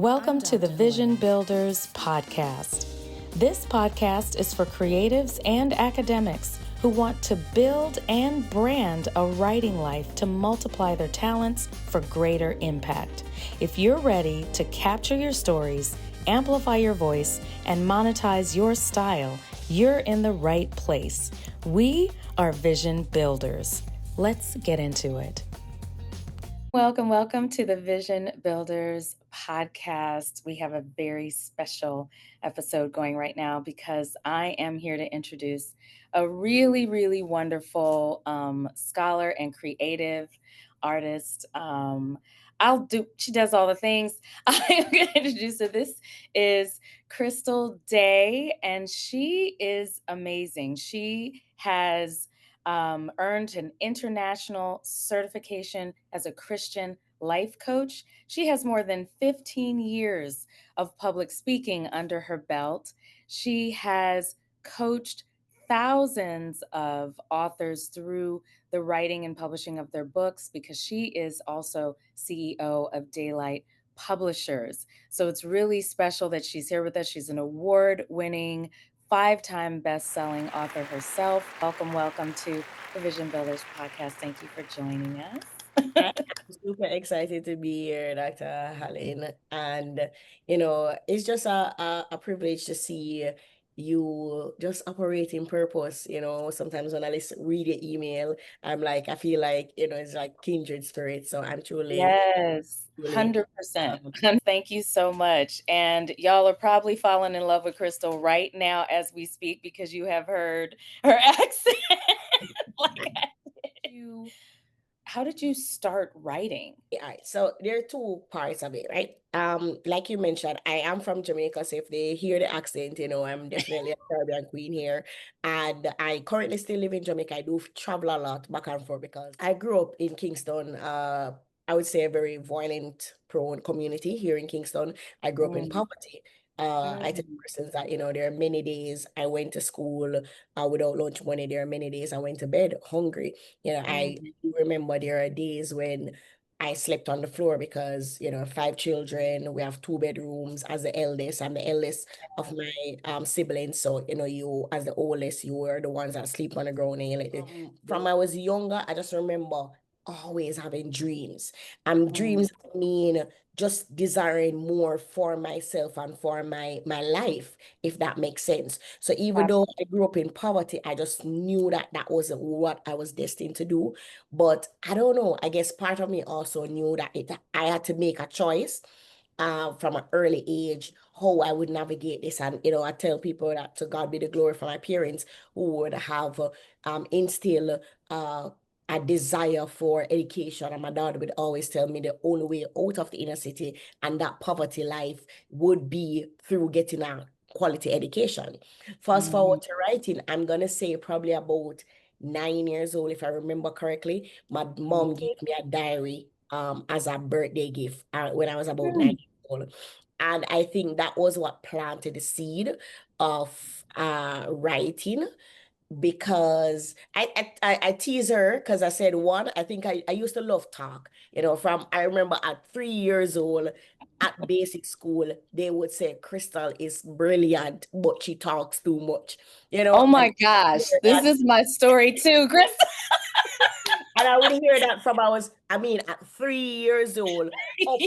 Welcome to the Vision Builders podcast. This podcast is for creatives and academics who want to build and brand a writing life to multiply their talents for greater impact. If you're ready to capture your stories, amplify your voice, and monetize your style, you're in the right place. We are Vision Builders. Let's get into it. Welcome to the Vision Builders podcast. We have a very special episode going right now because I am here to introduce a really wonderful scholar and creative artist. She does all the things. I am going to introduce her. This is Crystal Daye, and she is amazing. She has earned an international certification as a Christian life coach. She has more than 15 years of public speaking under her belt. She has coached thousands of authors through the writing and publishing of their books because she is also CEO of Dayelight Publishers. So it's really special that she's here with us. She's an award-winning 5-time best-selling author herself. Welcome to the Vision Builders podcast. Thank you for joining us. I'm super excited to be here, Dr. Helen. And, it's just a privilege to see you just operate in purpose. Sometimes when I read your email, I feel like, it's like kindred spirit. So I'm Yes, truly 100%. Thank you so much. And y'all are probably falling in love with Crystal right now as we speak because you have heard her accent. How did you start writing? All right, so there are two parts of it, right? Like you mentioned, I am from Jamaica, so if they hear the accent, I'm definitely a Caribbean queen here. And I currently still live in Jamaica. I do travel a lot back and forth because I grew up in Kingston. I would say a very violent prone community here in Kingston. I grew up in poverty. I tell persons that, there are many days I went to school without lunch money. There are many days I went to bed hungry. I do remember there are days when I slept on the floor because, 5 children, we have 2 bedrooms as the eldest. I'm the eldest of my siblings. So, you as the oldest, you were the ones that sleep on the ground. From I was younger, I just remember always having dreams. Dreams mean just desiring more for myself and for my life, if that makes sense. So even though I grew up in poverty, I just knew that that wasn't what I was destined to do. But I don't know, I guess part of me also knew that I had to make a choice from an early age how I would navigate this. And, I tell people that to God be the glory for my parents who would have instilled a desire for education. And my dad would always tell me the only way out of the inner city and that poverty life would be through getting a quality education. Fast forward to writing, I'm going to say probably about 9 years old, if I remember correctly. My mom gave me a diary as a birthday gift when I was about 9 years old. And I think that was what planted the seed of writing, because I tease her because I said, one, I think I used to love talk. I remember at 3 years old at basic school, they would say Crystal is brilliant, but she talks too much. Oh my gosh, this is my story too, Crystal. And I would hear that at 3 years old up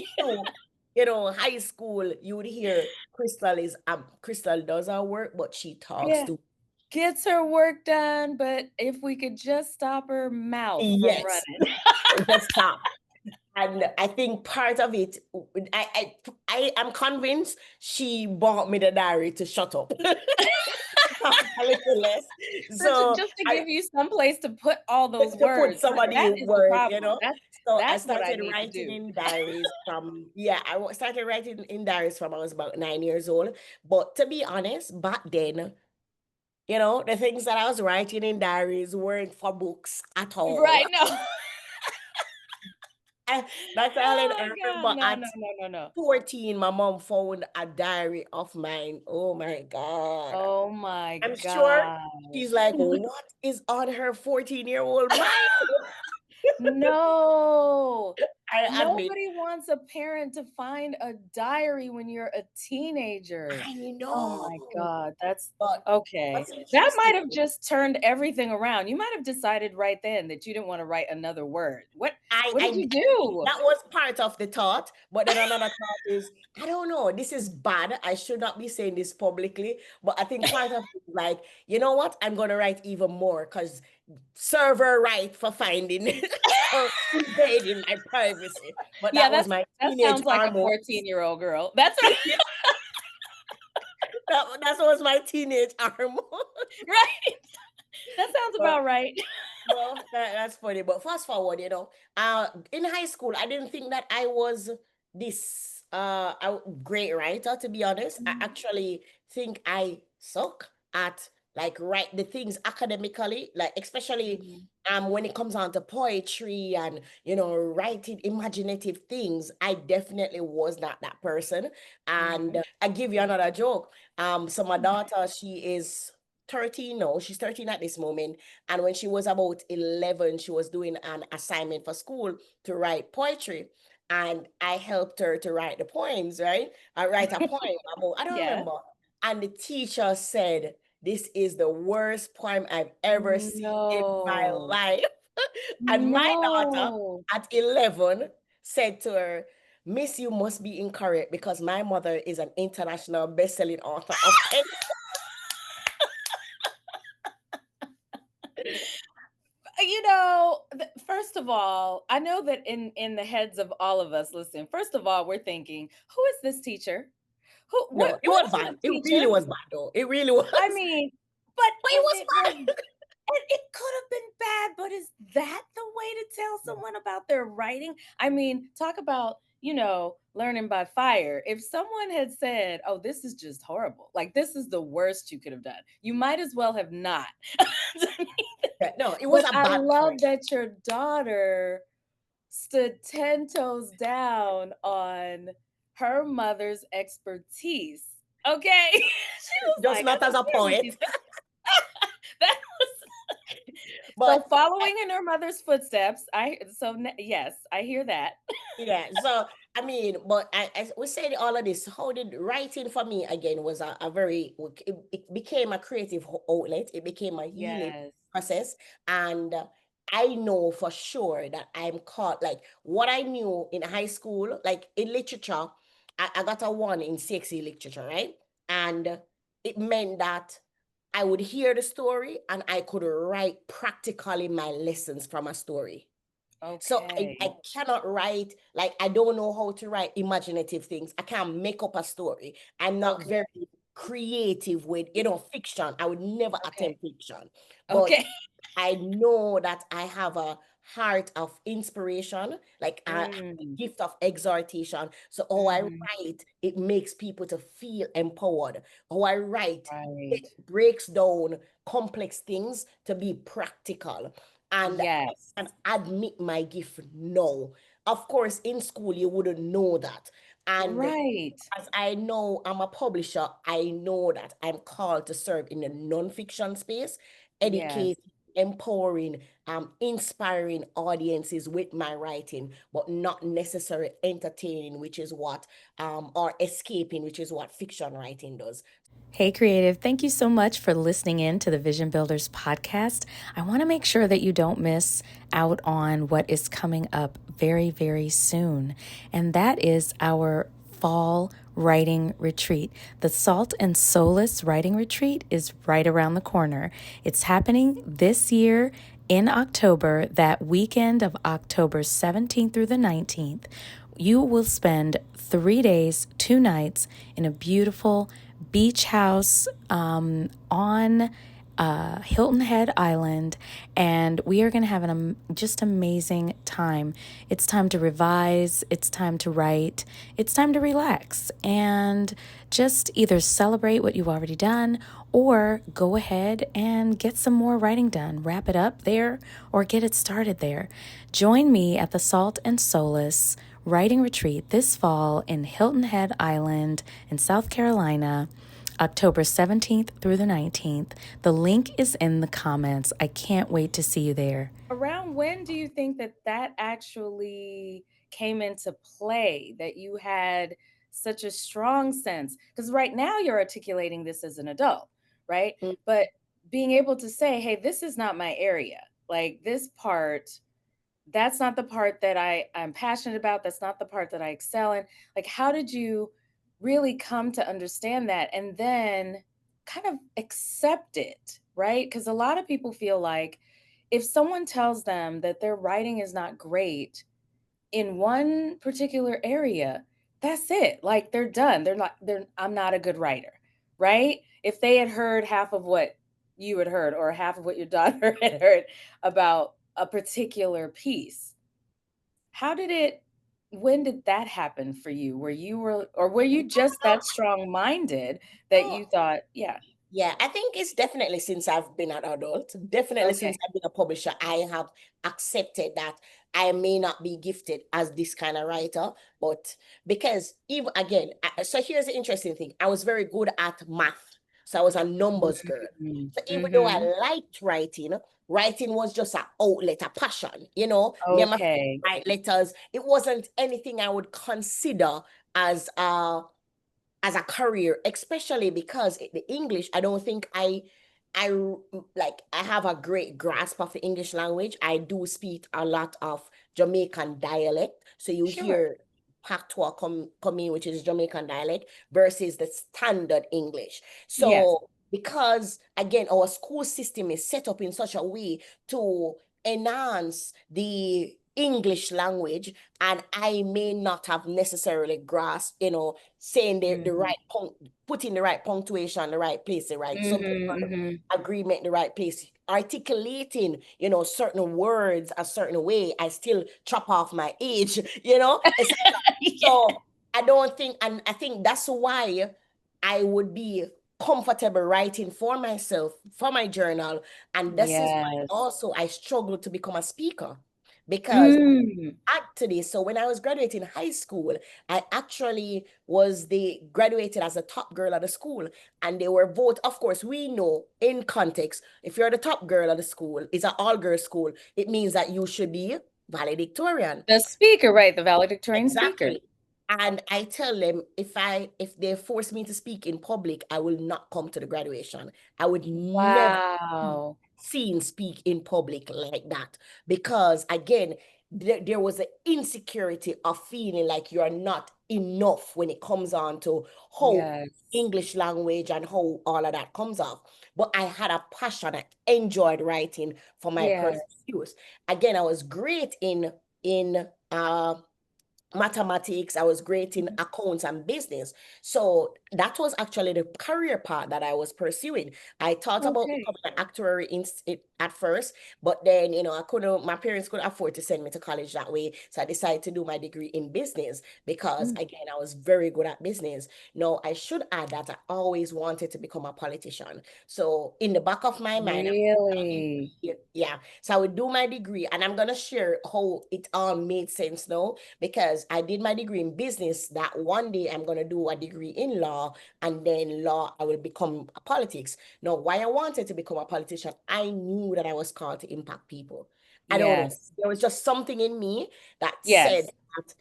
to, high school, you would hear Crystal does her work, but she talks too. Gets her work done, but if we could just stop her mouth from running. Just stop. And I think part of it, I am convinced she bought me the diary to shut up. A little less. So just to give you some place to put all those words. Put somebody in words, So I started I writing in diaries I started writing in diaries from I was about 9 years old. But to be honest, back then, the things that I was writing in diaries weren't for books at all. Right, no. Dr. Helen, I remember at 14, my mom found a diary of mine. Oh my God. Oh my God. I'm sure she's like, what is on her 14-year-old mind? No. I admit. Nobody wants a parent to find a diary when you're a teenager. I Oh my know. God, that's But okay. what's That interesting, might have just turned everything around. You might have decided right then that you didn't want to write another word. What did you do? that was part of the thought, but then another thought is, I don't know, this is bad. I should not be saying this publicly, but I think part of it is like, you know what? I'm gonna write even more because server right for finding for invading my privacy. But Yeah, that was my that teenage sounds like a hormones. 14-year-old girl. That's That was my teenage hormones. right. That sounds But about right. no, that's funny. But fast forward, in high school, I didn't think that I was this great writer, to be honest. I actually think I suck at like write the things academically, like especially Mhm. when it comes on to poetry and writing imaginative things. I definitely was not that person. And Mhm. I give you another joke. So my daughter, she is 13 now. She's 13 at this moment. And when she was about 11, she was doing an assignment for school to write poetry. And I helped her to write the poems, right? I write a poem about, I don't Yes. remember. And the teacher said, "This is the worst poem I've ever seen in my No. life." And my daughter No. at 11 said to her, "Miss, you must be incorrect because my mother is an international best-selling author of pen." First of all, I know that in the heads of all of us, listen, first of all, we're thinking, who is this teacher? Who No, it what was is bad. this It teacher? really was bad, though. It really was. I mean, but But it if was it was bad. it could have been bad, but is that the way to tell someone about their writing? I mean, talk about, learning by fire. If someone had said, "Oh, this is just horrible. Like this is the worst you could have done." You might as well have not. Yeah, no, it was But a I bad love point. that your daughter stood 10 toes down on her mother's expertise. Okay. She was Just like, I not as don't a care what you poet. think. That was so But following in her mother's footsteps. Yes, I hear that. yeah, so I mean, but I we said all of this. How did writing for me again was a very it became a creative outlet. It became a healing Yes. process, and I know for sure that I'm caught. Like what I knew in high school, like in literature, I got a 1 in CXC literature, right? And it meant that I would hear the story and I could write practically my lessons from a story. So I Okay. cannot write, like, I don't know how to write imaginative things. I can't make up a story. I'm not Okay. very creative with, fiction. I would never Okay. attempt fiction. But Okay. I know that I have a heart of inspiration, like I have a Mm, gift of exhortation. So how I mhm. write, it makes people to feel empowered. How I write, it Right. breaks down complex things to be practical. And Yes. and admit my gift now. Of course, in school, you wouldn't know that. And Right. as I know I'm a publisher, I know that I'm called to serve in the nonfiction space, Yes. educating, empowering, inspiring audiences with my writing, but not necessarily entertaining, which is what, or escaping, which is what fiction writing does. Hey, creative, thank you so much for listening in to the Vision Builders podcast. I want to make sure that you don't miss out on what is coming up very, very soon, and that is our fall writing retreat. The Salt and Solace writing retreat is right around the corner. It's happening this year in October, that weekend of October 17th through the 19th. You will spend 3 days, 2 nights in a beautiful beach house on Hilton Head Island, and we are going to have an just amazing time. It's time to revise, it's time to write, it's time to relax, and just either celebrate what you've already done or go ahead and get some more writing done. Wrap it up there or get it started there. Join me at the Salt and Solace writing retreat this fall in Hilton Head Island in South Carolina, October 17th through the 19th. The link is in the comments. I can't wait to see you there. Around when do you think that actually came into play that you had such a strong sense? Because right now you're articulating this as an adult, right? Mm. But being able to say, hey, this is not my area. Like this part, that's not the part that I'm passionate about. That's not the part that I excel in. Like, how did you really come to understand that and then kind of accept it, right? Because a lot of people feel like if someone tells them that their writing is not great in one particular area, that's it. Like they're done. I'm not a good writer, right? If they had heard half of what you had heard or half of what your daughter had heard about a particular piece, when did that happen for you? Were you just that strong minded that Oh, you thought, yeah, yeah, I think it's definitely since I've been an adult, definitely since okay, I've been a publisher, I have accepted that I may not be gifted as this kind of writer, but because even again, so here's the interesting thing. I was very good at math. So I was a numbers girl. So even though I mm-hmm. liked writing, writing was just an outlet, a passion, me and my friends Okay, write letters. It wasn't anything I would consider as a career, especially because the English, I don't think I like I have a great grasp of the English language. I do speak a lot of Jamaican dialect. So you sure, hear patois come in, which is Jamaican dialect, versus the standard English. yes, So because again, our school system is set up in such a way to enhance the English language, and I may not have necessarily grasped, saying the mm-hmm. right putting the right punctuation, the right place, the right subject verb, Mm-hmm. agreement, the right place, articulating, certain words a certain way. I still chop off my age, it's like, Yeah. so I don't think, and I think that's why I would be comfortable writing for myself, for my journal. And this is why Yes. also I struggled to become a speaker, because Mm. add to this. So when I was graduating high school, I actually was the graduated as a top girl of the school. And they were both, of course, we know in context, if you're the top girl of the school, it's an all-girls school, it means that you should be valedictorian. The speaker, right? The valedictorian speaker. Exactly. And I tell them, if they force me to speak in public, I will not come to the graduation. I would never be Wow. seen speak in public like that, because again, there was an insecurity of feeling like you are not enough when it comes on to how Yes. English language and how all of that comes off. But I had a passion. I enjoyed writing for my Yes. personal use. Again, I was great in mathematics. I was great in accounts and business. So that was actually the career path that I was pursuing. I thought about Okay. becoming an actuary at first, but then, I couldn't, my parents couldn't afford to send me to college that way. So I decided to do my degree in business because, Mm. again, I was very good at business. Now, I should add that I always wanted to become a politician. So in the back of my mind, Really? yeah. So I would do my degree, and I'm going to share how it all made sense now, because I did my degree in business, that one day I'm going to do a degree in law, and then law, I will become a politics. Now, why I wanted to become a politician, I knew that I was called to impact people. I don't know. Yes. There was just something in me that said Yes. that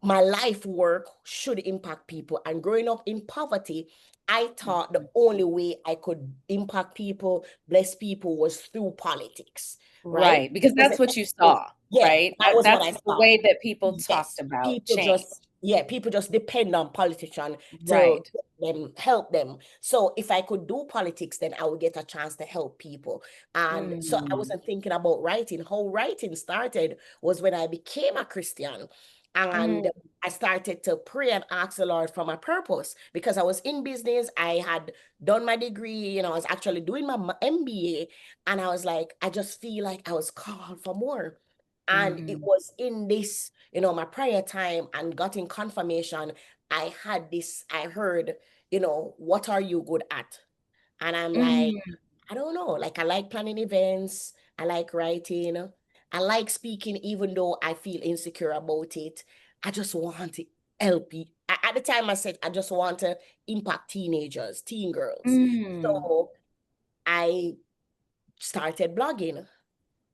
my life work should impact people. And growing up in poverty, I thought the Mhm. only way I could impact people, bless people, was through politics, right? Right. Because Because that's what you was, saw, yeah, right? that was what That's I the thought. way that people talked Yes, about people change. just, yeah, people just depend on politicians to Right. help them. So if I could do politics, then I would get a chance to help people. And so I Mm. wasn't thinking about writing. How writing started was when I became a Christian. Mm. And I started to pray and ask the Lord for my purpose, because I was in business. I had done my degree, I was actually doing my MBA. And I was like, I just feel like I was called for more. And it Mm-hmm. was in this, my prayer time and got in confirmation. I heard, what are you good at? And I'm like, Mm. I don't know. Like, I like planning events. I like writing. I like speaking, even though I feel insecure about it. I just want to help you. At the time, I said, I just want to impact teenagers, teen girls. Mm. So I started blogging.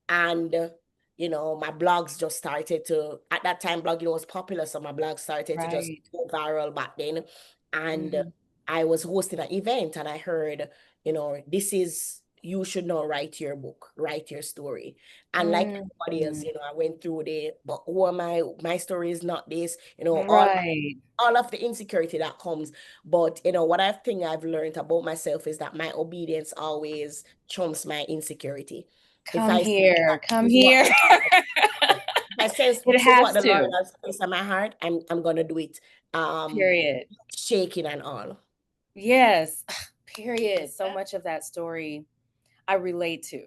And my blogs just started to, at that time, blogging was popular. So my blog started to just Right. go viral back then. And Mhm. I was hosting an event and I heard, this is, you should not write your book, write your story. And like everybody else, Mhm. I went through but who am I? My story is not this, Right. all of the insecurity that comes. But what I think I've learned about myself is that my obedience always trumps my insecurity. If Come I say that here. Come this is what here. the Lord has, if I sense It this is what has the Lord to. has placed in my heart, I'm gonna do it. Period. Shaking and all. Yes. Period. So much of that story I relate to.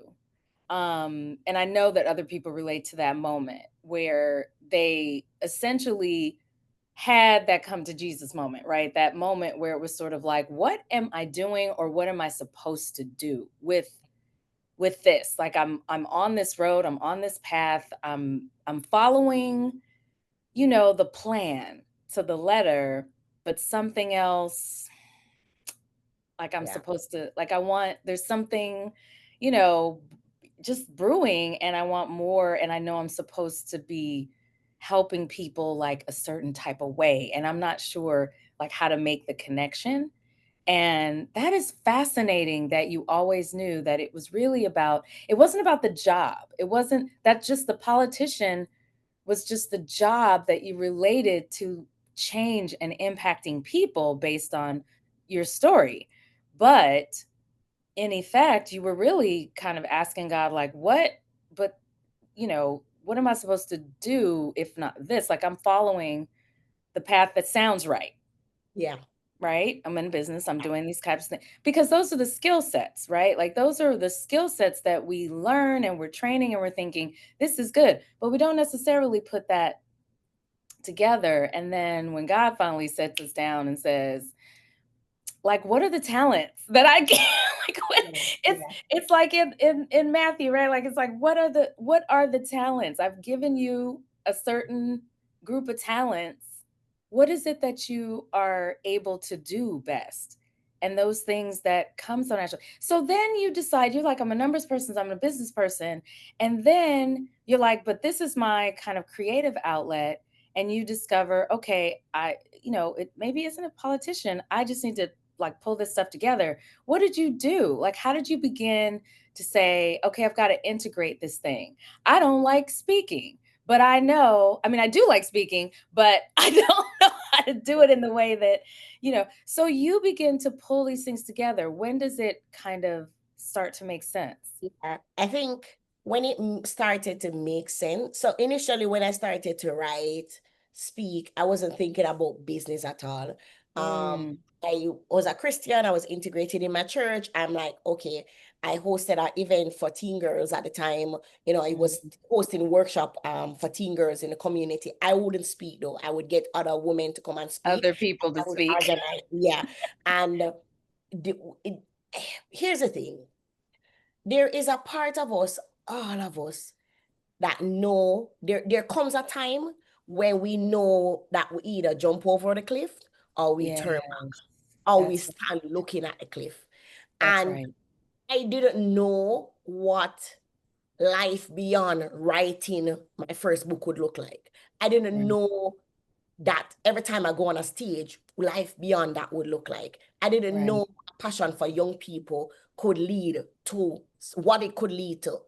And I know that other people relate to that moment where they essentially had that come to Jesus moment, right? That moment where it was sort of like, what am I doing or what am I supposed to do with this? Like I'm on this road, I'm on this path, I'm following, the plan to the letter, but something else, like I'm Yeah. supposed to, like I want, there's something, you know, just brewing and I want more and I know I'm supposed to be helping people like a certain type of way and I'm not sure like how to make the connection. And that is fascinating that you always knew that it was really about, it wasn't about the job. It wasn't that just the politician was just the job that you related to change and impacting people based on your story. But in effect, you were really kind of asking God, like, what, but, what am I supposed to do if not this? Like, I'm following the path that sounds right. Yeah. Right? I'm in business. I'm doing these types of things because those are the skill sets, right? Like those are the skill sets that we learn and we're training and we're thinking this is good, but we don't necessarily put that together. And then when God finally sets us down and says, like, what are the talents that I get? Like what Yeah. it's Yeah. it's like in Matthew, right? Like it's like what are the talents? I've given you a certain group of talents. What is it that you are able to do best? And those things that come so naturally. So then you decide you're like, I'm a numbers person, so I'm a business person. And then you're like, but this is my kind of creative outlet. And you discover, okay, it maybe isn't a politician. I just need to like pull this stuff together. What did you do? Like, how did you begin to say, okay, I've got to integrate this thing? I don't like speaking, but I know, I mean, I do like speaking, but I don't know how to do it in the way that, so you begin to pull these things together. When does it kind of start to make sense? Yeah. I think when it started to make sense. So initially, when I started to write, speak, I wasn't thinking about business at all. Mm, I was a Christian. I was integrated in my church. I'm like, okay, I hosted an event for teen girls at the time. I was mm. hosting workshop for teen girls in the community. I wouldn't speak though. I would get other women to come and speak. Other people to I would speak. organize, yeah. And the, it, here's the thing. There is a part of us, all of us, that know there comes a time when we know that we either jump over the cliff or we Yes, turn back or we that's stand looking at the cliff. that's And right. I didn't know what life beyond writing my first book would look like. I didn't Right. know that every time I go on a stage, life beyond that would look like. I didn't Right. know a passion for young people could lead to what it could lead to.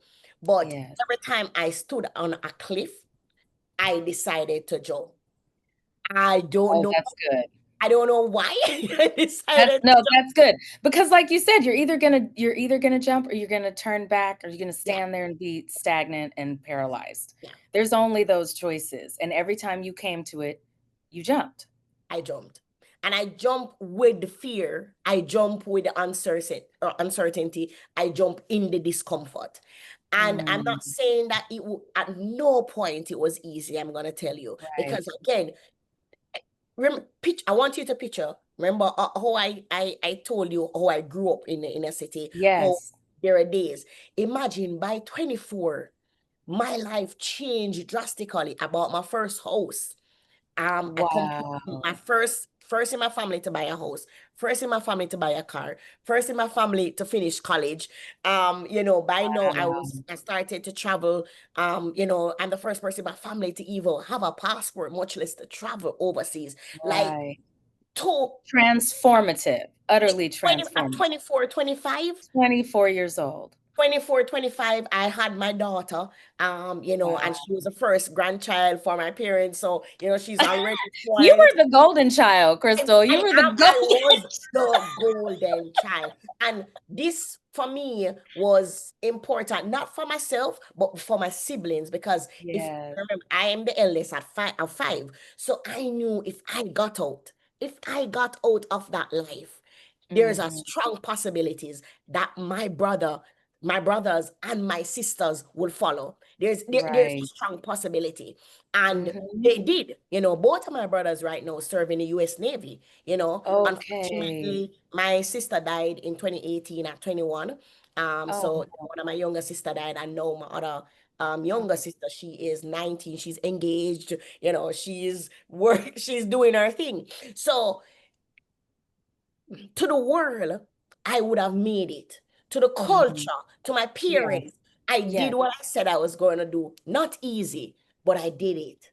But Yes. every time I stood on a cliff, I decided to jump. I don't Oh, know. that's good. I don't know why I That's decided to no, jump. that's good. Because like you said, you're either gonna jump or you're gonna turn back or you're gonna Yeah, stand there and be stagnant and paralyzed. yeah. There's only those choices. And every time you came to it, you jumped. I jumped. And I jump with the fear. I jump with the uncertainty. I jump in the discomfort. And I'm Mm, not saying that at no point it was easy, I'm going to tell you. right. Because again, I want you to picture, remember how I told you how I grew up in the inner city, how Yes. there are days. Imagine by 24, my life changed drastically about my first house. I completed my Wow. first first in my family to buy a house, first in my family to buy a car, first in my family to finish college. By now I started to travel. I'm the first person in my family to even have a passport, much less to travel overseas. Like Right. to Transformative, utterly 20, at transformative. 24, 25. 24 years old. 24, 25, I had my daughter, and Wow. she was the first grandchild for my parents. So, she's already You spoiled. were the golden child, Crystal. You were the I golden. was the golden child. And this for me was important, not for myself, but for my siblings. Because if Yes. remember, I am the eldest at five. So I knew if I got out of that life, there's a Mhm. strong possibilities that my brothers and my sisters will follow. There's a Right. strong possibility. And Mhm. they did. Both of my brothers right now serve in the US Navy. Okay. Unfortunately, my sister died in 2018 at 21. So Oh, one of my younger sister died, and now my other younger sister, she is 19. She's engaged, she's she's doing her thing. So to the world, I would have made it. To the mhm. culture, to my Yes. parents, I did Yes. what I said I was going to do. Not easy, but I did it.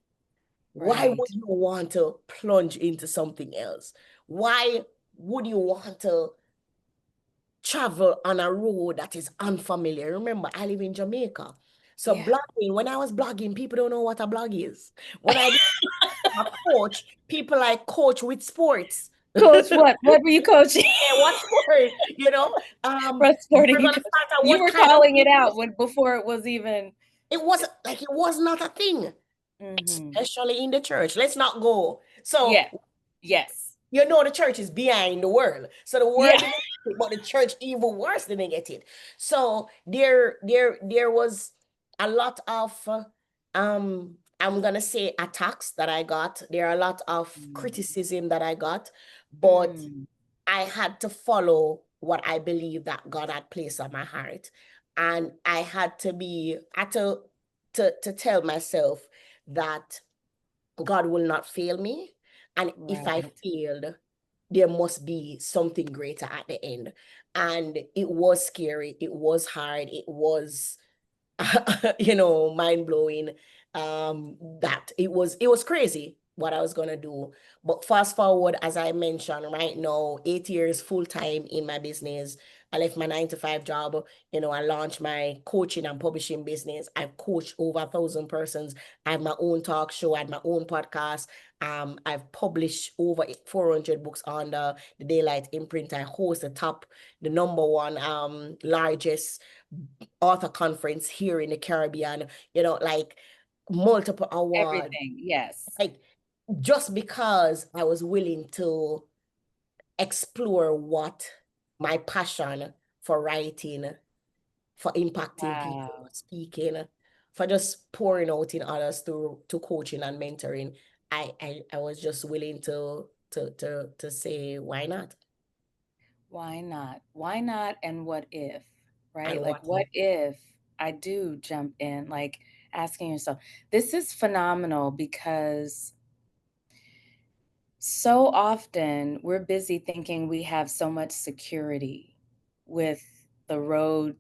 Why Right. would you want to plunge into something else? Why would you want to travel on a road that is unfamiliar? Remember, I live in Jamaica. So Yeah. blogging, when I was blogging, people don't know what a blog is. When I did a coach, people like coach with sports. Coach, what were you coaching? Yeah, what sport? What sport are We're you gonna coaching? start at You what were kind of calling it out business? before it was even. It was not a thing, Mhm. especially in the church. Let's not go. So Yeah. Yes. the church is behind the world. So the world Yeah. didn't get it, but the church even worse didn't get it. So there was a lot of I'm gonna say attacks that I got. There are a lot of criticism that I got, but Mm. I had to follow what I believe that God had placed on my heart. And I had to tell myself that God will not fail me. And if I Right. failed, there must be something greater at the end. And it was scary. It was hard. It was mind blowing. That it was crazy what I was gonna do. But fast forward, as I mentioned, right now, 8 years full time in my business. I left my 9 to 5 job. I launched my coaching and publishing business. I've coached over 1,000 persons. I have my own talk show. I had my own podcast. I've published over 400 books on the Daylight imprint. I host the number one largest author conference here in the Caribbean, like multiple awards. Everything. Yes. Like just because I was willing to explore what my passion for writing, for impacting people, Wow. for speaking, for just pouring out in others through to coaching and mentoring. I was just willing to say why not? Why not? Why not? And what if, right? And Like, what what if I do jump in? Like, asking yourself, this is phenomenal because so often we're busy thinking we have so much security with the road,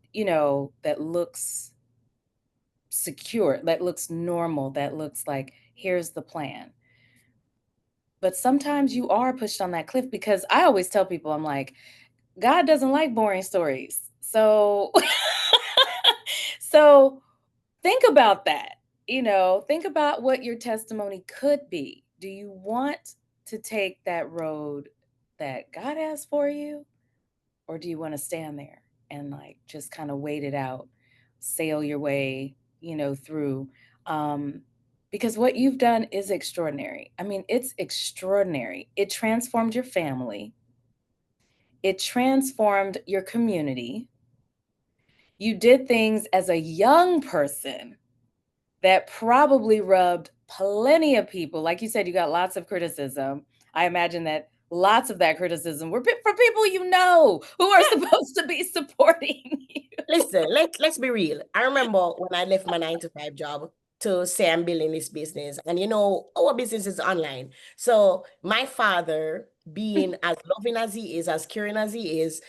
that looks secure, that looks normal, that looks like here's the plan. But sometimes you are pushed on that cliff because I always tell people, I'm like, God doesn't like boring stories. So so think about that. Think about what your testimony could be. Do you want to take that road that God has for you? Or do you want to stand there and like just kind of wait it out, sail your way, through? Um, because what you've done is extraordinary. I mean, it's extraordinary. It transformed your family, it transformed your community. You did things as a young person that probably rubbed plenty of people. Like you said, you got lots of criticism. I imagine that lots of that criticism were from people who are supposed to be supporting you. Listen, let's be real. I remember when I left my 9 to 5 job. to say I'm building this business. And you know, our business is online. So my father, being as loving as he is, as caring as he is,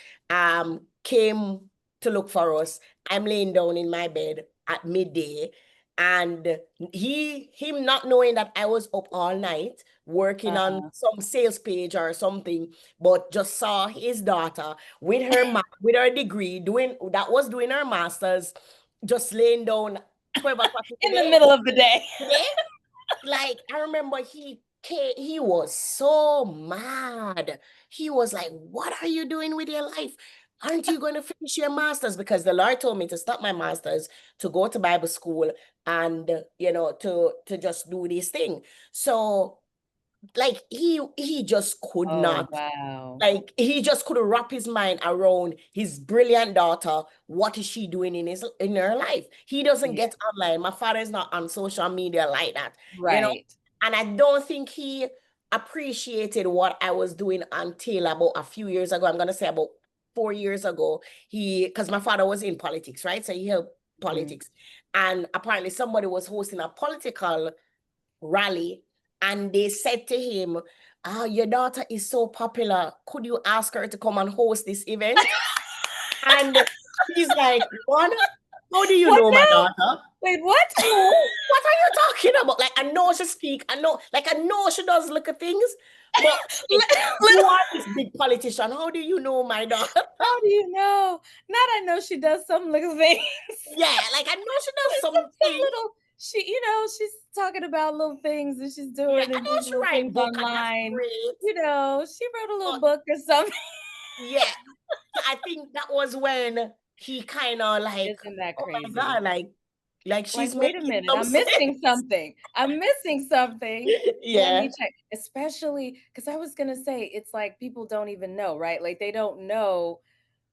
came to look for us. I'm laying down in my bed at midday. And him not knowing that I was up all night working on some sales page or something, but just saw his daughter with with her degree doing her master's, just laying down 12 o'clock in the in the day. middle of the day. Like, I remember he was so mad. He was like, "What are you doing with your life? Aren't you going to finish your master's?" Because the Lord told me to stop my master's, to go to Bible school, and to just do this thing. So like he just could Oh, not, wow. like he just couldn't wrap his mind around his brilliant daughter. What is she doing in her life? He doesn't Yeah. get online. My father is not on social media like that, Right. and I don't think he appreciated what I was doing until about a few years ago. I'm gonna say about 4 years ago. Because my father was in politics, right? So he helped Mhm. politics, and apparently somebody was hosting a political rally, and they said to him, your daughter is so popular. Could you ask her to come and host this event? And he's like, "What? How do you What know my now? daughter? Wait, what? Who? What are you talking about? Like, I know she speak. I know she does look at things, but like, you are this big politician. How do you know my daughter?" How do you know? Not I know she does some little things. Yeah, like I know she does some something. little she's talking about little things that she's Yeah, doing I and know doing she little write things book, and that's online. great. She wrote a little But book or something. yeah, so I think that was when he kind of like, Isn't that "Oh my crazy? God, like Like, she's wait a making minute, some I'm sense." missing something. I'm missing something. Let Yeah, me check. Especially because I was gonna say it's like people don't even know, right? Like they don't know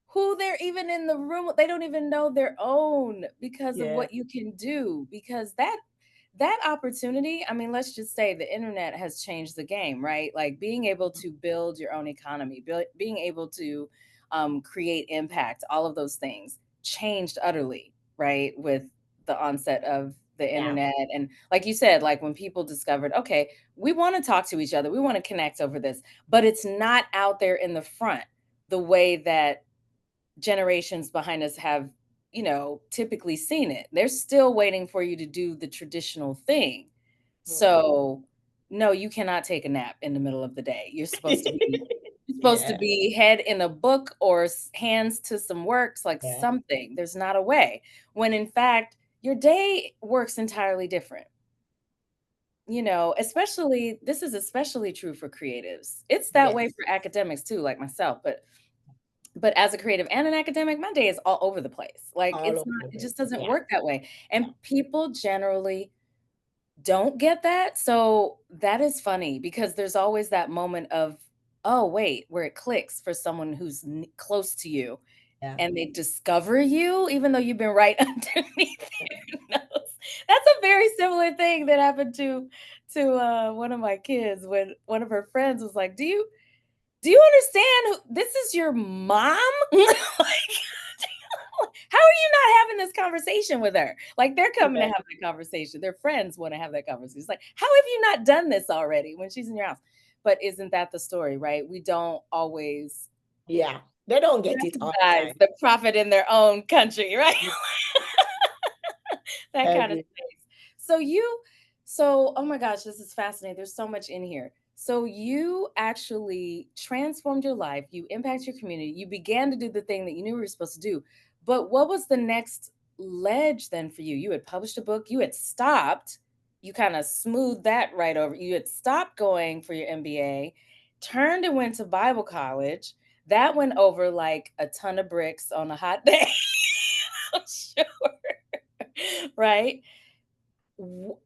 who they're even in the room with. They don't even know their own because of yeah, what you can do. Because that opportunity, I mean, let's just say the internet has changed the game, right? Like being able to build your own economy, being able to create impact, all of those things changed utterly, right? With the onset of the yeah, internet. And like you said, like when people discovered, okay, we want to talk to each other, we want to connect over this, but it's not out there in the front the way that generations behind us have, typically seen it. They're still waiting for you to do the traditional thing. mm. So, no, you cannot take a nap in the middle of the day. You're supposed to Yeah, be head in a book or hands to some works, like yeah, something. There's not a way. When in fact, your day works entirely different. Especially this is especially true for creatives. It's that way yes, for academics too, like myself, but as a creative and an academic, my day is all over the place. Like all it's over not, the it place. just doesn't Yeah, work that way. And people generally don't get that. So that is funny because there's always that moment of, oh, wait, where it clicks for someone who's close to you yeah, and they discover you, even though you've been right underneath their nose. That's a very similar thing that happened to one of my kids when one of her friends was like, do you understand this is your mom? Like, how are you not having this conversation with her? Like, they're coming to yeah, have that conversation. Their friends want to have that conversation. It's like, how have you not done this already when she's in your house? But isn't that the story, right? We don't always yeah. They don't get it all the recognize time. the prophet in their own country, right? That I kind of agree. space. So oh my gosh, this is fascinating. There's so much in here. So you actually transformed your life, you impact your community, you began to do the thing that you knew you were supposed to do. But what was the next ledge then for you? You had published a book, you had stopped, you kind of smoothed that right over. You had stopped going for your MBA, turned and went to Bible college. That went over like a ton of bricks on a hot day. I'm sure. Right?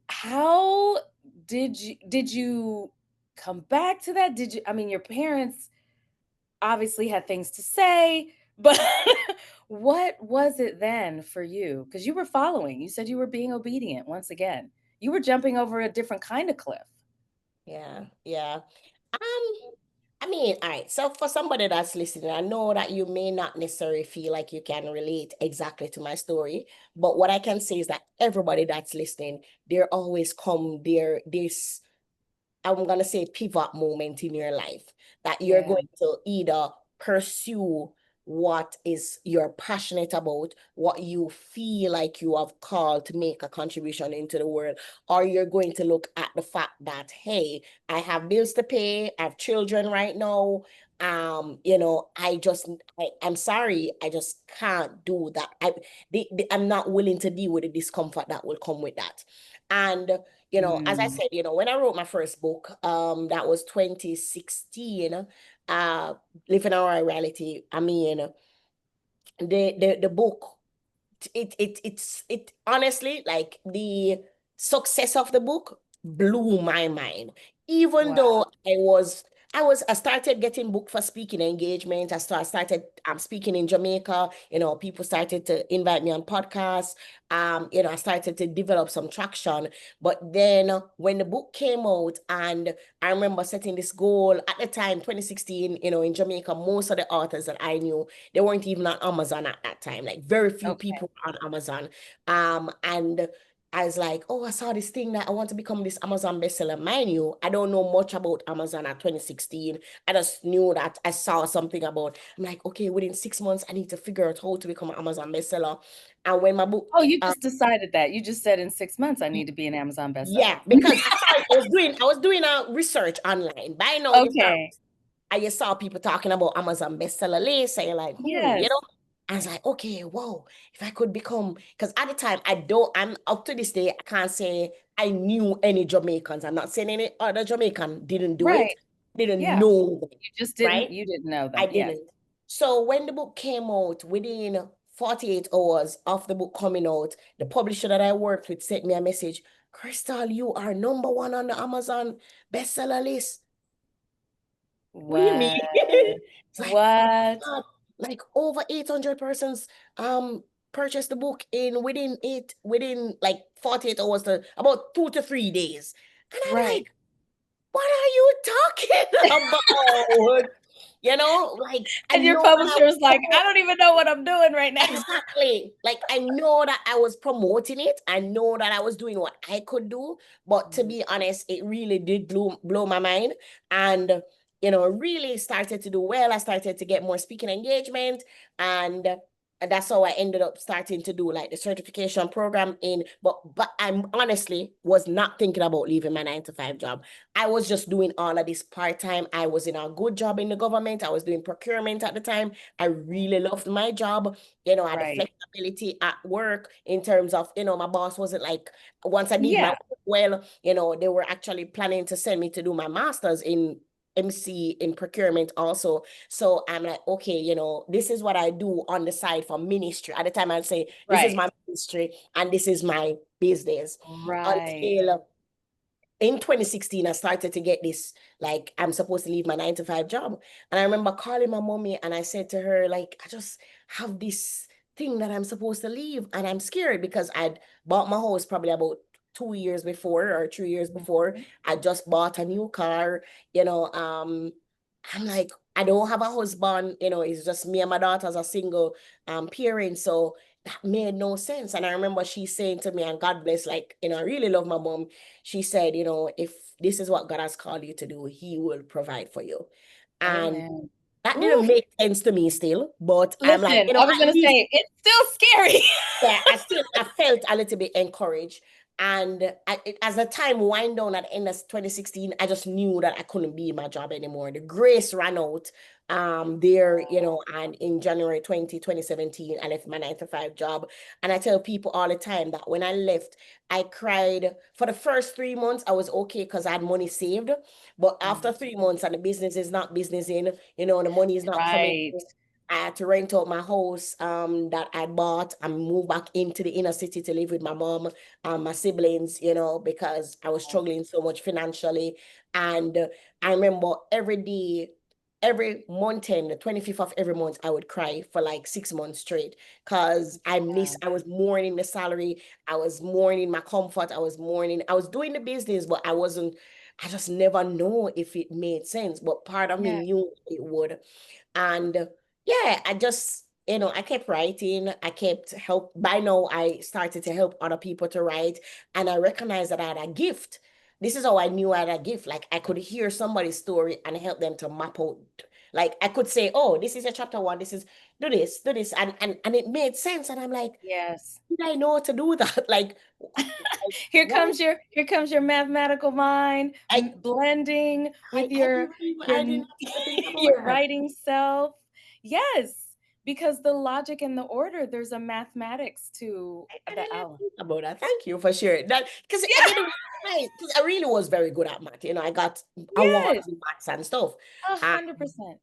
How did you come back to that? Did you I mean your parents obviously had things to say, but what was it then for you? Because you were following. You said you were being obedient once again. You were jumping over a different kind of cliff. Yeah, yeah. Um, I mean, all right. So for somebody that's listening, I know that you may not necessarily feel like you can relate exactly to my story, but what I can say is that everybody that's listening, there always come there this, I'm gonna say, pivot moment in your life that you're Yeah. going to either pursue what is you're passionate about, what you feel like you have called to make a contribution into the world, or you're going to look at the fact that, hey, I have bills to pay, I have children right now. I'm sorry, I just can't do that. I'm not willing to deal with the discomfort that will come with that. And as I said, when I wrote my first book, that was 2016, Living Our Reality. I mean, the book, it honestly, like, the success of the book blew my mind. Even Wow. though I started getting booked for speaking engagement. I started speaking in Jamaica. People started to invite me on podcasts. I started to develop some traction. But then when the book came out, and I remember setting this goal at the time, 2016, in Jamaica, most of the authors that I knew, they weren't even on Amazon at that time. Like, very few Okay. people on Amazon. And I was like, oh, I saw this thing that I want to become this Amazon bestseller. Mind you, I don't know much about Amazon at 2016. I just knew that I saw something about, I'm like, okay, within 6 months, I need to figure out how to become an Amazon bestseller. And when my book, Oh, you just decided that. You just said in 6 months I need to be an Amazon bestseller. yeah, because I was doing a research online. By now, Okay. I just saw people talking about Amazon bestseller list, saying like, Yes. I was like, okay, whoa, if I could become, because at the time, I'm up to this day, I can't say I knew any Jamaicans. I'm not saying any other Jamaican didn't do it, Right. didn't Yeah. know them, You just right? didn't know I them. Yes. didn't. So when the book came out, within 48 hours of the book coming out, the publisher that I worked with sent me a message, Crystal, you are number one on the Amazon bestseller list. What do you mean? What? It's like, What? God, like over 800 persons purchased the book within like 48 hours to about 2 to 3 days. And I'm Right. like, what are you talking about? Like, I And your know that I publisher was was like, I don't even know what I'm doing right now. exactly. Like, I know that I was promoting it. I know that I was doing what I could do. But to be honest, it really did blow my mind. And, really started to do well. I started to get more speaking engagement. And that's how I ended up starting to do like the certification program but I honestly was not thinking about leaving my 9 to 5 job. I was just doing all of this part-time. I was in a good job in the government. I was doing procurement at the time. I really loved my job. I had the Right. flexibility at work in terms of, my boss wasn't like, once I did my Yeah. work well, they were actually planning to send me to do my master's in MC in procurement also. So I'm like, okay, this is what I do on the side for ministry. At the time, I'd say, this is Right. my ministry and this is my business. Right. Until in 2016, I started to get this, like, I'm supposed to leave my 9 to 5 job. And I remember calling my mommy and I said to her, like, I just have this thing that I'm supposed to leave. And I'm scared because I'd bought my house probably about 2 years before or 3 years before. Mhm. I just bought a new car, you know. I'm like, I don't have a husband, it's just me and my daughter as a single parent. So that made no sense. And I remember she saying to me, and God bless, like, I really love my mom. She said, if this is what God has called you to do, He will provide for you. And Amen. that Ooh. didn't make sense to me still, but I'm like, Listen, I was at gonna least, say it's still scary. yeah, I felt a little bit encouraged. And as the time wind down at the end of 2016, I just knew that I couldn't be in my job anymore. The grace ran out there, and in January 2017, I left my 9 to 5 job. And I tell people all the time that when I left, I cried. For the first 3 months, I was okay because I had money saved. But after Mhm. 3 months and the business is not business in, the money is not coming Right. in, I had to rent out my house that I bought and move back into the inner city to live with my mom and my siblings, because I was struggling so much financially. And I remember every day, every month end, the 25th of every month, I would cry for like 6 months straight because Yeah. I was mourning the salary, I was mourning my comfort, I was doing the business, but I wasn't. I just never know if it made sense, but part of me Yeah. knew it would. And yeah, I just, I kept writing. I kept help. By now, I started to help other people to write, and I recognized that I had a gift. This is how I knew I had a gift. Like I could hear somebody's story and help them to map out. Like I could say, "Oh, this is a chapter one. This is do this," and it made sense. And I'm like, Yes. did I know how to do that? Like, Here what? comes your mathematical mind I blending with I didn't your I didn't even think about your that. writing self. Yes, because the logic and the order, there's a mathematics to I the didn't oh. think about that. Thank you for sharing that. Because I Yeah. didn't realize, because I really was very good at math. I got awards Yes, in maths and stuff. Uh, 100%.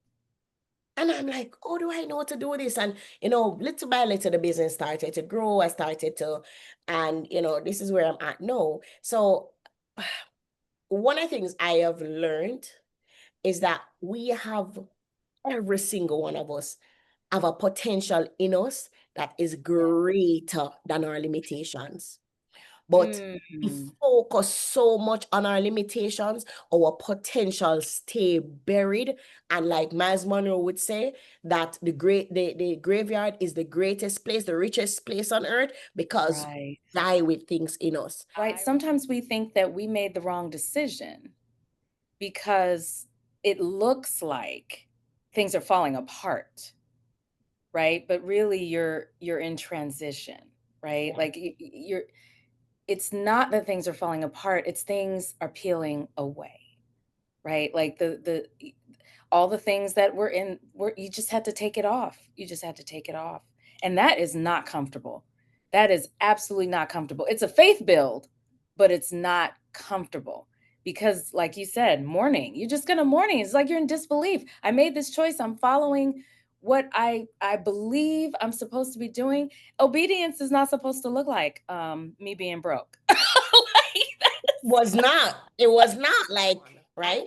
and I'm like, oh, do I know how to do this? And, little by little, the business started to grow. I started to, and, this is where I'm at now. So one of the things I have learned is that we have, every single one of us have a potential in us that is Yeah. greater than our limitations. But we Mm, focus so much on our limitations, our potential stay buried. And like Miles Monroe would say, that the graveyard is the greatest place, the richest place on earth, because right. we die with things in us. Right. Sometimes we think that we made the wrong decision because it looks like things are falling apart, right? But really you're in transition, right? Yeah. Like you're it's not that things are falling apart, it's things are peeling away, right? Like the all the things that were you just had to take it off. You just had to take it off. And that is not comfortable. That is absolutely not comfortable. It's a faith build, but it's not comfortable because like you said, mourning. You're just going to mourning. It's like you're in disbelief. I made this choice. I'm following what I believe I'm supposed to be doing. Obedience is not supposed to look like me being broke. Like that Was not. It was not like, right?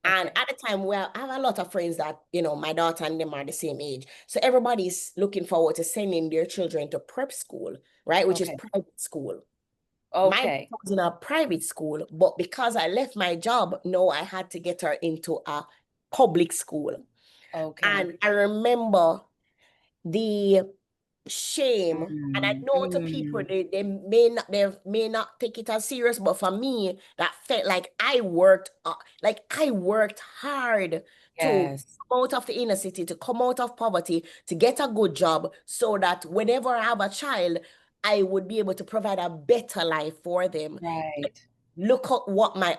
And okay. at the time, well, I have a lot of friends that, my daughter and them are the same age. So everybody's looking forward to sending their children to prep school, right? Which is Okay. private school. My daughter Okay. was in a private school, but because I left my job, no, I had to get her into a public school. Okay. And I remember the shame, and I Mm, know to people mm, they may not take it as serious, but for me that felt like I worked hard to yes. come out of the inner city, to come out of poverty, to get a good job, so that whenever I have a child, I would be able to provide a better life for them. Right. Look at what my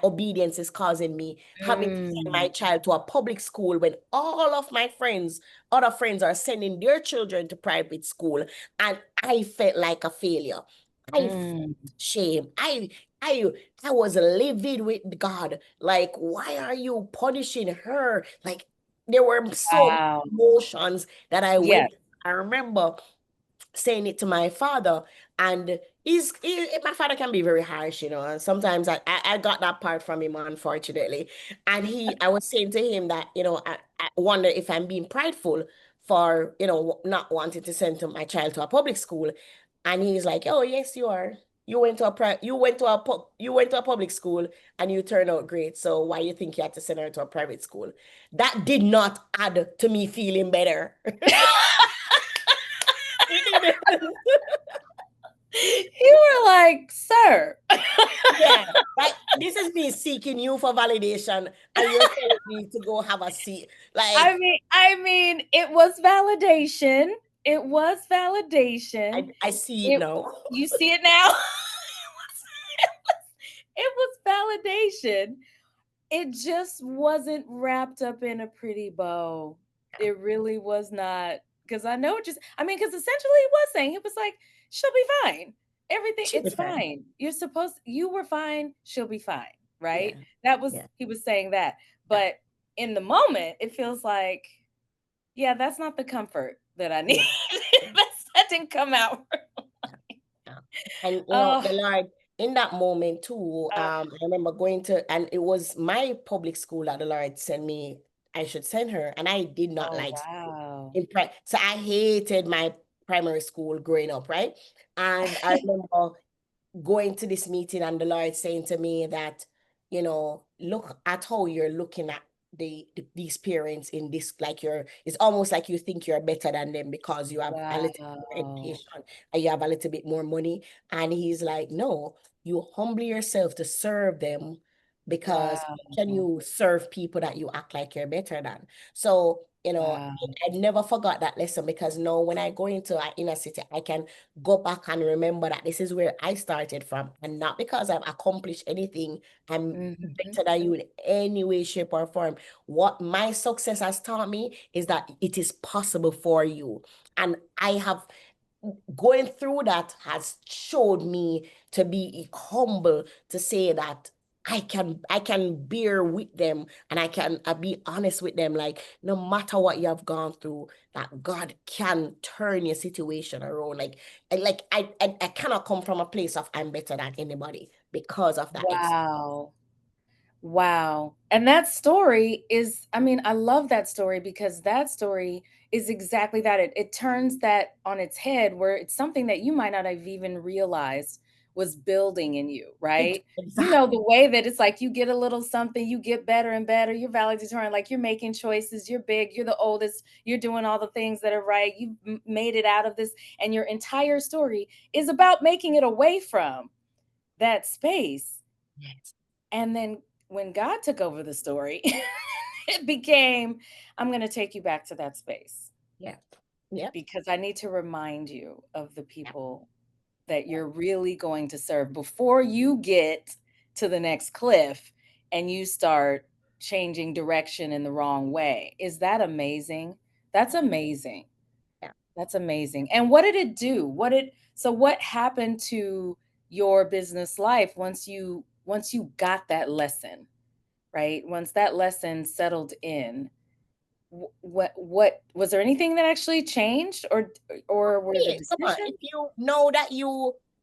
obedience is causing me, having to send my Mm, child to a public school when all of my other friends are sending their children to private school, and I felt like a failure. I felt mm. shame. I I was livid with God. Like, why are you punishing her? Like, there were so many Wow. emotions that I Yes. went. I remember saying it to my father, and my father can be very harsh, and sometimes I got that part from him, unfortunately. And I was saying to him that, I wonder if I'm being prideful for, not wanting to send to my child to a public school. And he's like, oh yes, you are. You went to a public school and you turned out great, so why you think you had to send her to a private school? That did not add to me feeling better. It didn't. You were like, "Sir." Yeah, like this is me seeking you for validation, and you're telling me to go have a seat. Like I mean, it was validation. It was validation. I see it It now. you see it now? It was validation. It just wasn't wrapped up in a pretty bow. It really was not. Because I know just, I mean, because essentially he was saying, it was like, she'll be fine. Everything, Should be it's fine. fine. You were fine, she'll be fine. Right? Yeah, yeah, He was saying that. yeah, But in the moment, it feels like, yeah, that's not the comfort that I need. yeah, That didn't come out. yeah. And Oh, the Lord, in that moment too, oh, I remember going to, and it was my public school that the Lord sent me. I should send her, and I did not oh, like school. wow. So I hated my primary school growing up, right? And I remember going to this meeting and the Lord saying to me that look at how you're looking at these parents in this, like it's almost like you think you're better than them because you have a little bit more Wow. education and you have a little bit more money. And he's like, no, you humble yourself to serve them, because Wow. can you serve people that you act like you're better than? So, Wow. I never forgot that lesson, because now when I go into an inner city, I can go back and remember that this is where I started from. And not because I've accomplished anything, I'm Mm-hmm. better than you in any way, shape, or form. What my success has taught me is that it is possible for you. And I have going through that has showed me to be humble, to say that I can bear with them, and I can be honest with them, like no matter what you have gone through, that God can turn your situation around. I cannot come from a place of I'm better than anybody because of that experience. Wow. Wow. And that story is, I mean, I love that story because that story is exactly that. It turns that on its head, where it's something that you might not have even realized was building in you, right? Exactly. The way that it's like you get a little something, you get better and better, you're valedictorian, like you're making choices, you're big, you're the oldest, you're doing all the things that are right, you've made it out of this, and your entire story is about making it away from that space. Yes. And then when God took over the story, it became, I'm going to take you back to that space Yep. Yep. because I need to remind you of the Yep. people that Yep. you're really going to serve before you get to the next cliff and you start changing direction in the wrong way. Is that amazing? That's amazing. Yep. That's amazing. And what did it do? What happened to your business life once you got that lesson? Right? Once that lesson settled in, what was there anything that actually changed, or were the Yeah, come on. decisions? If you know that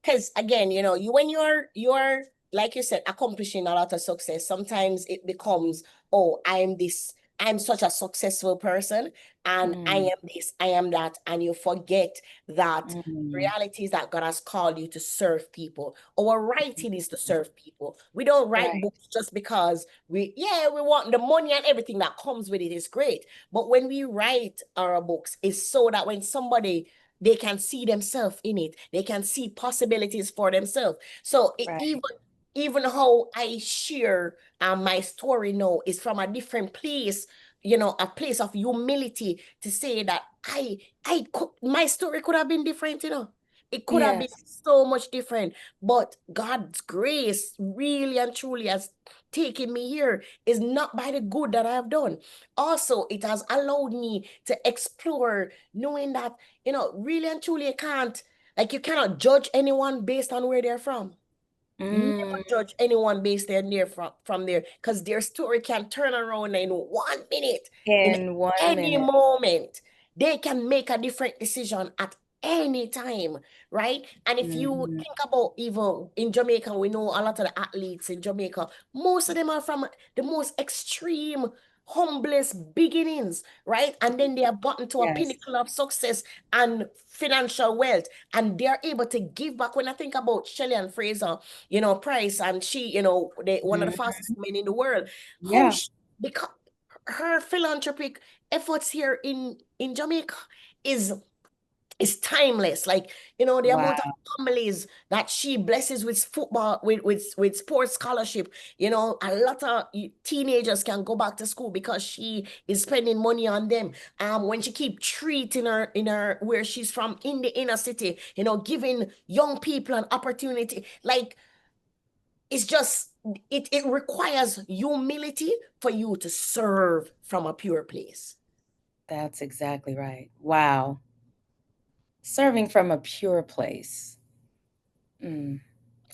because again, you when you're like you said, accomplishing a lot of success, sometimes it becomes, oh, I'm such a successful person, and I Mm, am this, I am that, and you forget that mm, reality is that God has called you to serve people. Our writing is to serve people. We don't write right, books just because we want the money, and everything that comes with it is great. But when we write our books, it's so that when somebody, they can see themselves in it, they can see possibilities for themselves. So right. even how I share my story now is from a different place, a place of humility, to say that I could, my story could have been different, it could have been Yes. so much different, but God's grace really and truly has taken me here, is not by the good that I have done. Also, it has allowed me to explore, knowing that, really and truly, you cannot judge anyone based on where they're from. Never Mm, judge anyone based on there from there, because their story can turn around in 1 minute, in in 1 minute. any moment. They can make a different decision at any time, right? And if you Mhm. think about, even in Jamaica, we know a lot of the athletes in Jamaica, most of them are from the most extreme, humblest beginnings, right? And then they have gotten to a Yes. pinnacle of success and financial wealth, and they're able to give back. When I think about Shelley and Fraser, Price, and she, one of the Mhm. fastest men in the world, how Yeah. she, because her philanthropic efforts here in Jamaica is is timeless. Like, the amount of Wow. families that she blesses with football, with sports scholarship. A lot of teenagers can go back to school because she is spending money on them. When she keep treating her in her where she's from in the inner city, giving young people an opportunity. Like, it's just, it requires humility for you to serve from a pure place. That's exactly right. Wow. Serving from a pure place. Mm.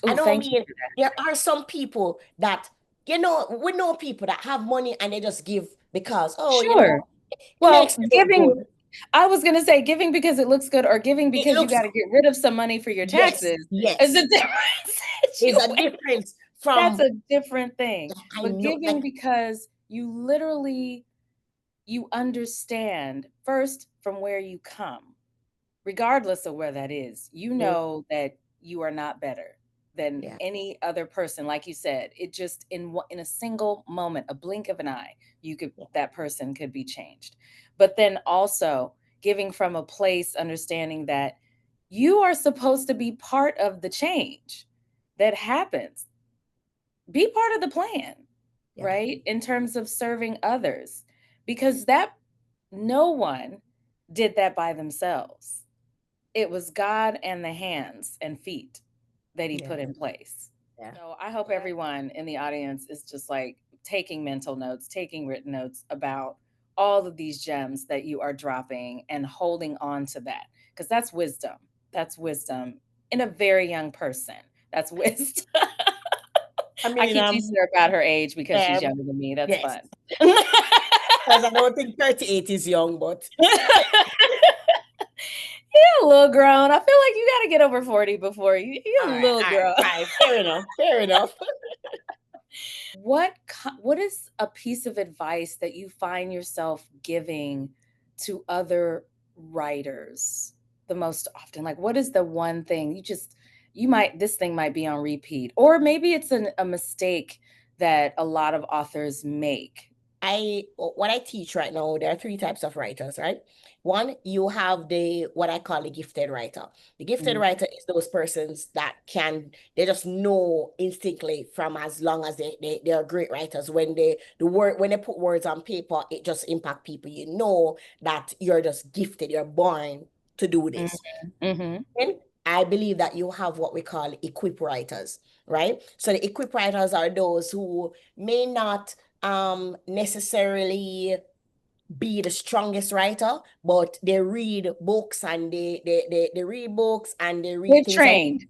I Oh, don't thank you mean, for that. there are some people that, we know people that have money and they just give because, oh, Sure. it Well, makes them look giving good. I was gonna say giving because it looks good, or giving It because you looks, gotta get rid of some money for your yes, taxes is yes. a different There's a situation. difference That's from, a different thing. I But know, giving like, because you understand first from where you come, regardless of where that is. You mm, know that you are not better. than Yeah. any other person. Like you said, it just in a single moment, a blink of an eye, Yeah. that person could be changed. But then also giving from a place understanding that you are supposed to be part of the change that happens. Be part of the plan, Yeah. right? In terms of serving others, because that no one did that by themselves. It was God and the hands and feet that he Yeah. put in place. Yeah. So I hope everyone in the audience is just like taking mental notes, taking written notes about all of these gems that you are dropping and holding on to that, because that's wisdom. That's wisdom in a very young person. That's wisdom. I I mean, keep teasing her about her age because she's um, younger than me. That's yes, fun. because I don't think 38 is young, but You're a little grown. I feel like you got to get over 40 before you're a little all right, grown. fine, fair enough, fair enough. What is a piece of advice that you find yourself giving to other writers the most often? Like, what is the one thing this thing might be on repeat, or maybe it's a mistake that a lot of authors make. What I teach right now, there are three types of writers, right? One, you have what I call the gifted writer. The gifted Mm, writer is those persons that they just know instinctively from as long as they are great writers. When they put words on paper, it just impact people. You know that you're just gifted, you're born to do mhm, this. mhm. Then I believe that you have what we call equip writers, right? So the equip writers are those who may not necessarily be the strongest writer, but they read books and they read books and they read They're things trained.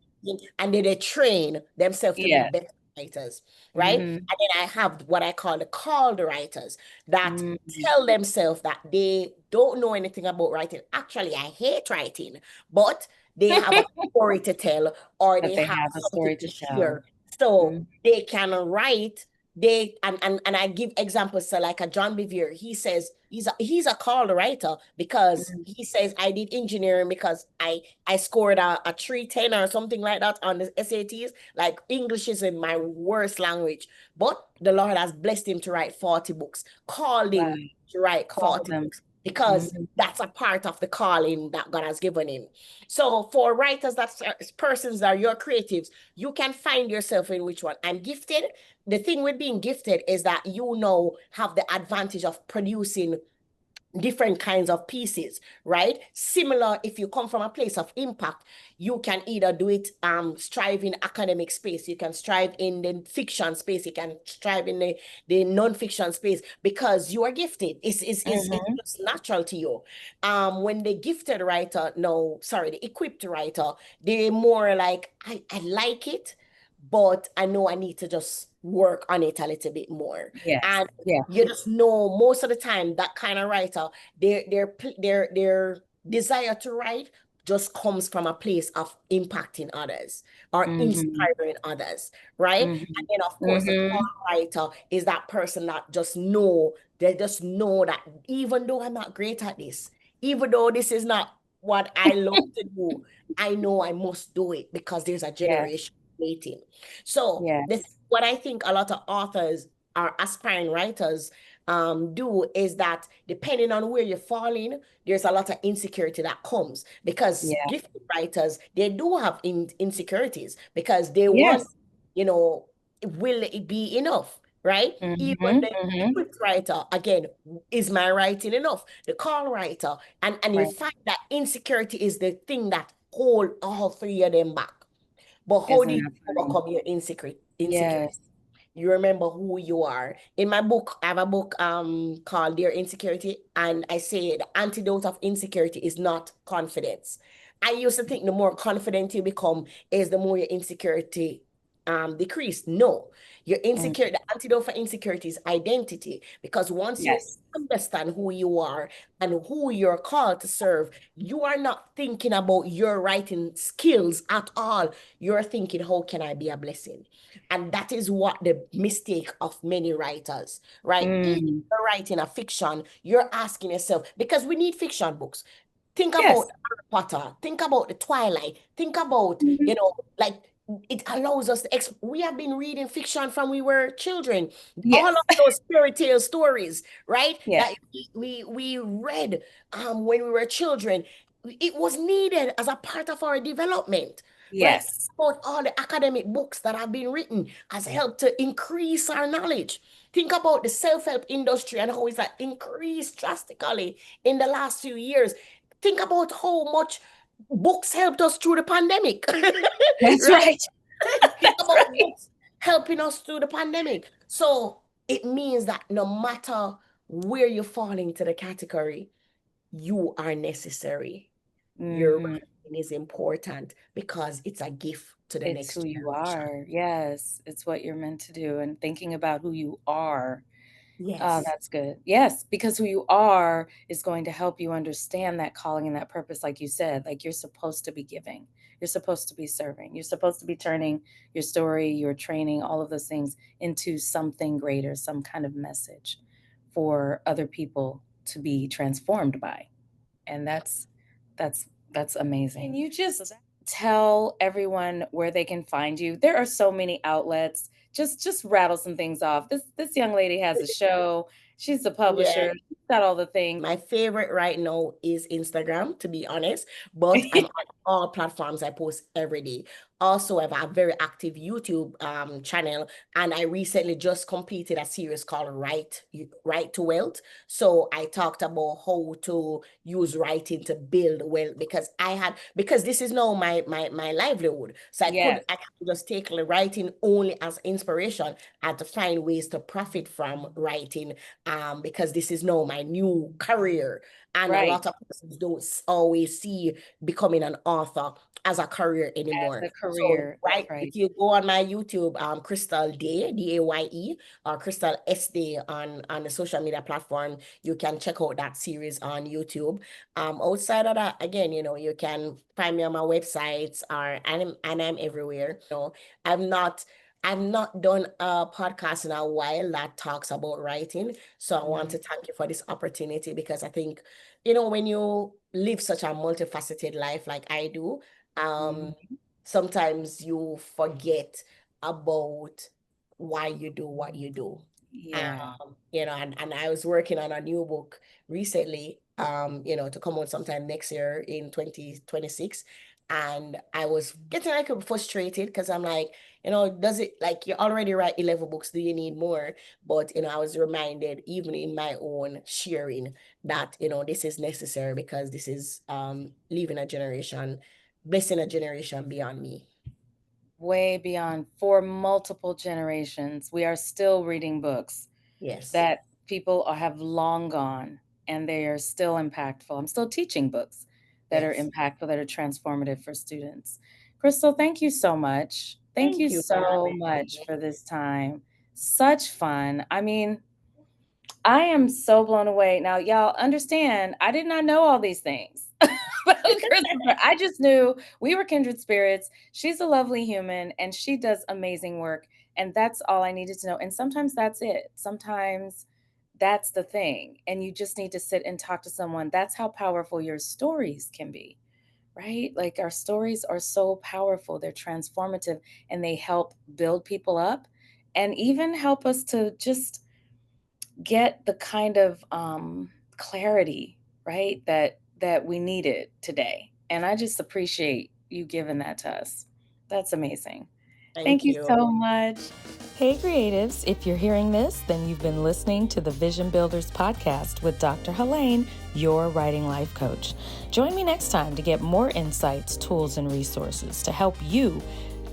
and they train themselves to be Yes. better writers, right? And Mhm. then I have what I call the called writers that Mm. tell themselves that they don't know anything about writing. Actually, I hate writing, but they have a story to tell or But they they have have a something story to to tell. share. So Mm, they can write and I give examples. So like a John Bevere, he says he's a called writer because mm, he says I did engineering because I scored a 310 or something like that on the SATs. Like English is in my worst language, but the Lord has blessed him to write 40 books, called wow. him to write Call 40 them. books because Mhm. that's a part of the calling that God has given him. So for writers, that's persons that are your creatives, you can find yourself in which one. I'm gifted. The thing with being gifted is that you now have the advantage of producing different kinds of pieces, right? Similar, if you come from a place of impact, you can either do it strive in academic space, you can strive in the fiction space, you can strive in the non-fiction space because you are gifted. It's Mhm. just natural to you. When the gifted writer, no, sorry, the equipped writer, they're more like, I like it, but I know I need to just work on it a little bit more. Yes. And Yeah. you just know most of the time that kind of writer, their desire to write just comes from a place of impacting others or Mhm. inspiring others, right? And Mhm. then of course the call Mhm. writer is that person that they just know that even though I'm not great at this, even though this is not what I love to do, I know I must do it because there's a Yes. generation waiting. So this Yes. what I think a lot of authors or aspiring writers do is that depending on where you're falling, there's a lot of insecurity that comes because Yeah. gifted writers, they do have insecurities because they want, Yes. you know, will it be enough, right? Even Mhm. the Mhm. equipped writer, again, is my writing enough? The call writer, and you Right. find that insecurity is the thing that hold all three of them back. But how do Isn't you that funny? overcome your insecurity? Yes. You remember who you are. In my book, I have a book called Dear Insecurity, and I say the antidote of insecurity is not confidence. I used to think the more confident you become is the more your insecurity decrease. No, your Mm. insecurity, the antidote for insecurity is identity. Because once you Yes. understand who you are and who you're called to serve, you are not thinking about your writing skills at all. You're thinking, how can I be a blessing? And that is what the mistake of many writers, right? If Mm. you're writing a fiction, you're asking yourself, because we need fiction books. Think Yes. about Harry Potter. Think about the Twilight. Think about, Mhm. like it allows us to we have been reading fiction from we were children. All of Yes. those fairy tale stories, right? Yeah. That we read when we were children. It was needed as a part of our development, right? Yes. About all the academic books that have been written has helped to increase our knowledge. Think about the self-help industry and how it's increased drastically in the last few years. Think about how much books helped us through the pandemic, That's right? right. Think That's about right. books helping us through the pandemic. So it means that no matter where you fall into the category, you are necessary. Your Hmm. writing is important because it's a gift to the It's next who you generation. are. Yes. It's what you're meant to do. And thinking about who you are. Oh, Yes. that's good. Yes, because who you are is going to help you understand that calling and that purpose, like you said, like you're supposed to be giving, you're supposed to be serving, you're supposed to be turning your story, your training, all of those things into something greater, some kind of message for other people to be transformed by. And that's that's amazing. Can you just tell everyone where they can find you? There are so many outlets. Just rattle some things off. This young lady has a show. She's a Yeah. publisher. She's got all the things. My favorite right now is Instagram, to be honest, but I'm on all platforms. I post every day. Also, I have a very active YouTube channel, and I recently just completed a series called Right to Wealth. So I talked about how to use writing to build wealth because this is now my livelihood. So Yes, I could just take the writing only as inspiration and to find ways to profit from writing because this is now my new career. And a right. lot of persons don't always see becoming an author as a career As anymore. a So, career. That's right, right. if you go on my YouTube, Crystal Daye, Daye, or Crystal Day on the social media platform, you can check out that series on YouTube. Outside of that, again, you can find me on my websites or and I'm everywhere. I've not done a podcast in a while that talks about writing. So I want Mhm. to thank you for this opportunity because I think, when you live such a multifaceted life like I do, um, Mhm. sometimes you forget about why you do what you do. Yeah. And I was working on a new book recently, to come out sometime next year in 2026. And I was getting frustrated because I'm like, does it like you already write 11 books? Do you need more? But I was reminded, even in my own sharing, that this is necessary because this is leaving a generation, blessing a generation beyond me. Way beyond for multiple generations. We are still reading books Yes. that people have long gone and they are still impactful. I'm still teaching books that are Yes. impactful, that are transformative for students. Crystal, thank you so much. Thank you Thank you for so having much me. for this time. Such fun. I mean, I am so blown away. Now, y'all understand, I did not know all these things about Christopher. I just knew we were kindred spirits. She's a lovely human and she does amazing work. And that's all I needed to know. And sometimes that's it. Sometimes that's the thing. And you just need to sit and talk to someone. That's how powerful your stories can be, right? Like our stories are so powerful, they're transformative and they help build people up and even help us to just get the kind of clarity, right, that we needed today. And I just appreciate you giving that to us. That's amazing. Thank Thank you you. so much. Hey, creatives, if you're hearing this, then you've been listening to the Vision Builders podcast with Dr. Helene, your writing life coach. Join me next time to get more insights, tools, and resources to help you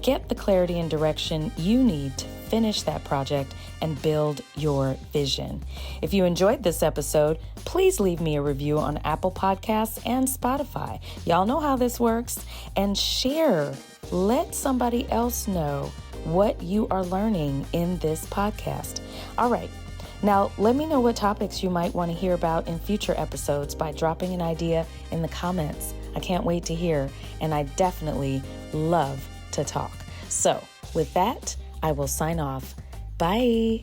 get the clarity and direction you need to finish that project and build your vision. If you enjoyed this episode, please leave me a review on Apple Podcasts and Spotify. Y'all know how this works. And share. Let somebody else know what you are learning in this podcast. All right. Now, let me know what topics you might want to hear about in future episodes by dropping an idea in the comments. I can't wait to hear, and I definitely love to talk. So, with that, I will sign off. Bye.